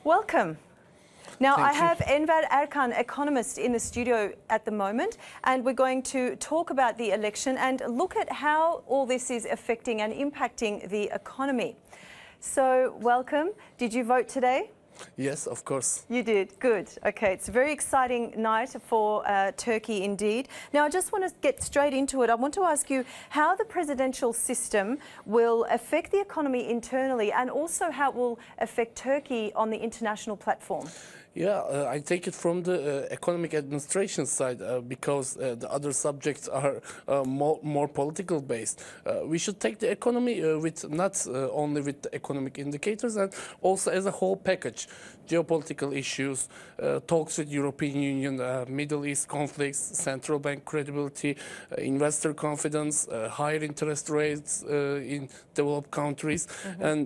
Welcome. Now, Thank I you. have Enver ERKAN, economist, in the studio at the moment, and we're going to talk about the election and look at how all this is affecting and impacting the economy. So, welcome. Did you vote today? Yes, of course. You did. Good. Okay, it's a very exciting night for Turkey indeed. Now, I just want to get straight into it. I want to ask you how the presidential system will affect the economy internally and also how it will affect Turkey on the international platform. Yeah, I take it from the economic administration side because the other subjects are more political based. We should take the economy with not only with the economic indicators and also as a whole package. Geopolitical issues, talks with European Union, Middle East conflicts, central bank credibility, investor confidence, higher interest rates in developed countries, and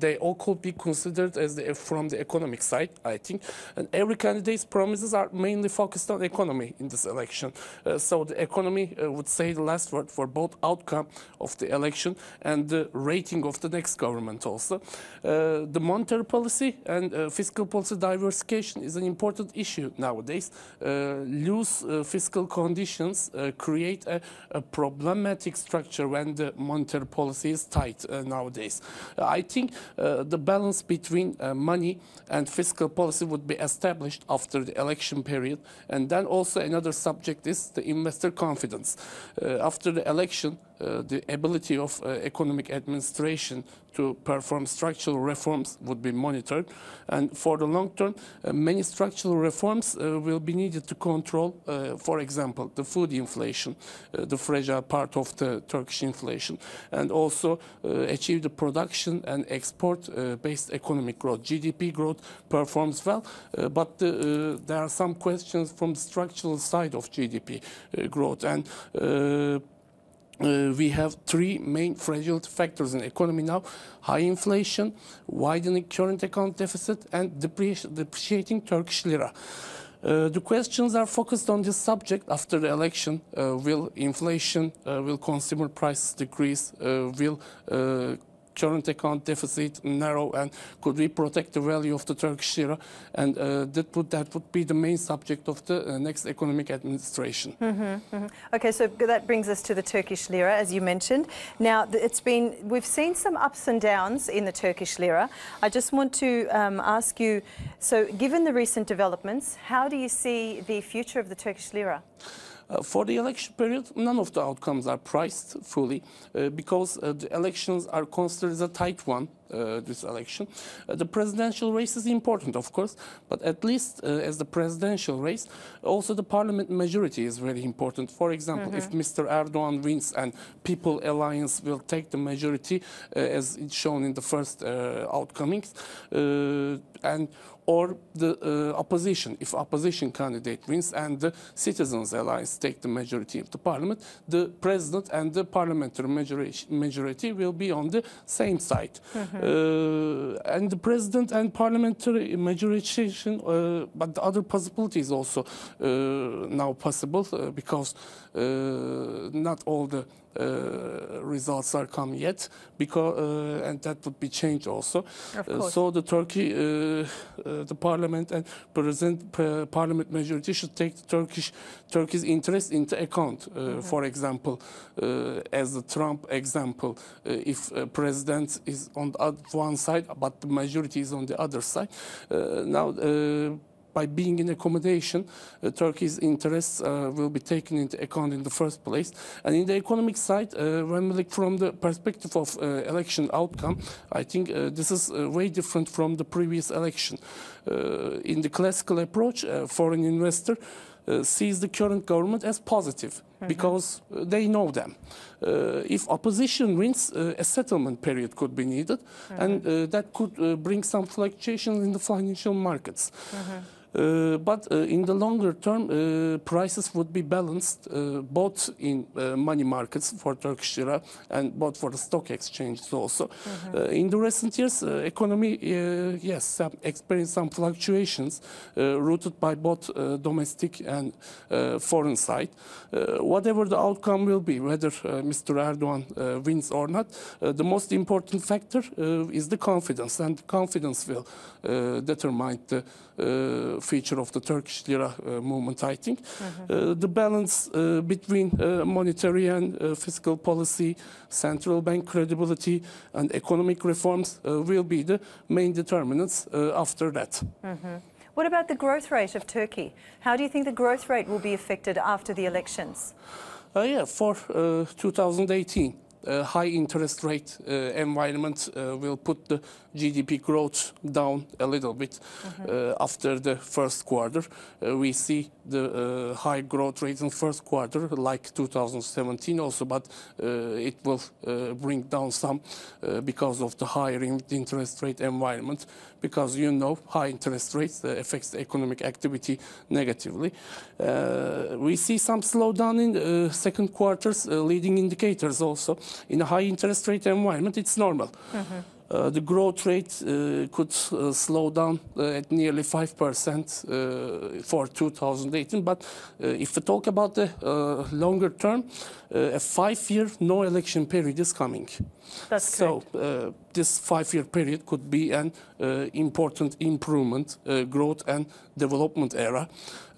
they all could be considered as from the economic side, I think. And every candidate's promises are mainly focused on economy in this election. So the economy would say the last word for both outcome of the election and the rating of the next government also. The monetary policy and fiscal policy diversification is an important issue nowadays. Loose fiscal conditions create a problematic structure when the monetary policy is tight nowadays. I think the balance between money and fiscal policy would be established after the election period. And then also another subject is the investor confidence. After the election, the ability of economic administration to perform structural reforms would be monitored. And for the long term, many structural reforms will be needed to control, for example, the food inflation, the fragile part of the Turkish inflation, and also achieve the production and export-based economic growth. GDP growth performs well, but there are some questions from the structural side of GDP growth. And we have three main fragility factors in the economy now: high inflation, widening current account deficit, and depreciating Turkish lira. The questions are focused on this subject after the election. Will inflation, will consumer prices decrease, will current account deficit narrow, and could we protect the value of the Turkish lira? And that would be the main subject of the next economic administration. Okay, so that brings us to the Turkish lira, as you mentioned. Now, we've seen some ups and downs in the Turkish lira. I just want to ask you, so given the recent developments, how do you see the future of the Turkish lira? For the election period, none of the outcomes are priced fully because the elections are considered as a tight one, this election. The presidential race is important, of course, but at least as the presidential race, also the parliament majority is very important. For example, if Mr. Erdogan wins and People Alliance will take the majority, as it's shown in the first outcomings, or the opposition, if opposition candidate wins and the Citizens Alliance take the majority of the parliament, the president and the parliamentary majority will be on the same side. And the president and parliamentary majority, but the other possibility is also now possible because not all the results are come yet, because and that would be changed also. So the the parliament and parliament majority should take Turkey's interest into account. For example, as the Trump example, if president is on one side but the majority is on the other side, now by being in accommodation, Turkey's interests will be taken into account in the first place. And in the economic side, when we look from the perspective of election outcome, I think this is way different from the previous election. In the classical approach, foreign investor sees the current government as positive because they know them. If opposition wins, a settlement period could be needed, and that could bring some fluctuations in the financial markets. But in the longer term, prices would be balanced both in money markets for Turkish lira and both for the stock exchanges also. In the recent years, economy, yes, experienced some fluctuations rooted by both domestic and foreign side. Whatever the outcome will be, whether Mr. Erdogan wins or not, the most important factor is the confidence, and confidence will determine the future of the Turkish lira movement, I think. The balance between monetary and fiscal policy, central bank credibility, and economic reforms will be the main determinants after that. What about the growth rate of Turkey? How do you think the growth rate will be affected after the elections? Yeah, for 2018. High interest rate environment will put the GDP growth down a little bit after the first quarter. We see the high growth rate in first quarter like 2017 also, but it will bring down some because of the higher interest rate environment, because you know high interest rates affects the economic activity negatively. We see some slowdown in second quarter's leading indicators also. In a high interest rate environment, it's normal. The growth rate could slow down at nearly 5% for 2018. But if we talk about the longer term, a 5-year no election period is coming. That's correct. So this 5-year period could be an important improvement, growth and development era.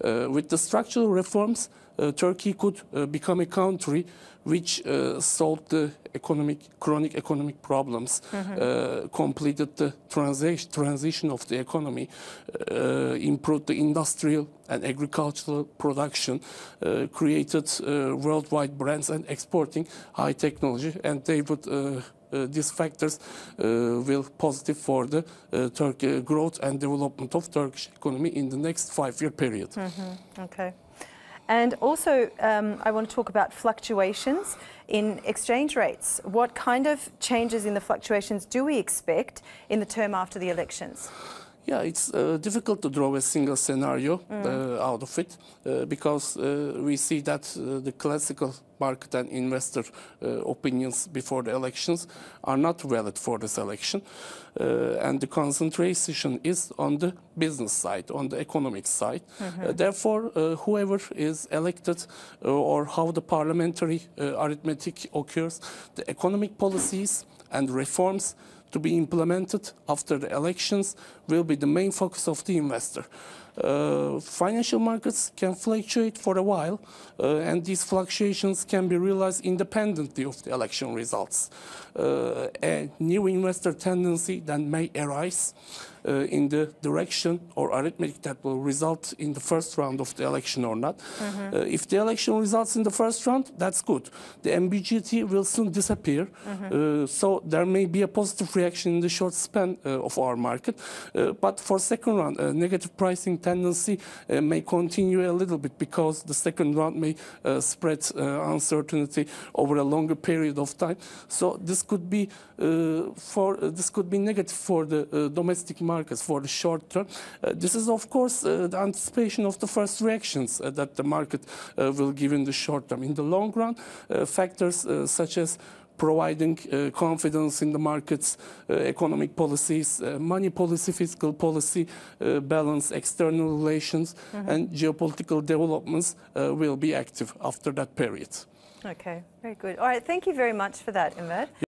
With the structural reforms, Turkey could become a country which solved the chronic economic problems, completed the transition of the economy, improved the industrial and agricultural production, created worldwide brands and exporting high technology, and they would these factors will positive for the Turkey growth and development of Turkish economy in the next 5-year period. Okay. And also, I want to talk about fluctuations in exchange rates. What kind of changes in the fluctuations do we expect in the term after the elections? Yeah, it's difficult to draw a single scenario out of it because we see that the classical market and investor opinions before the elections are not valid for this election. And the concentration is on the business side, on the economic side. Therefore, whoever is elected or how the parliamentary arithmetic occurs, the economic policies and reforms to be implemented after the elections will be the main focus of the investor. Financial markets can fluctuate for a while, and these fluctuations can be realized independently of the election results. A new investor tendency then may arise in the direction or arithmetic that will result in the first round of the election or not. If the election results in the first round, that's good. The ambiguity will soon disappear, so there may be a positive reaction in the short span of our market. But for second round, negative pricing tendency may continue a little bit because the second round may spread uncertainty over a longer period of time. So this could be negative for the domestic markets for the short term. This is of course the anticipation of the first reactions that the market will give in the short term. In the long run, factors such as providing confidence in the markets, economic policies, money policy, fiscal policy, balance, external relations, and geopolitical developments will be active after that period. Okay, very good. All right, thank you very much for that, Enver.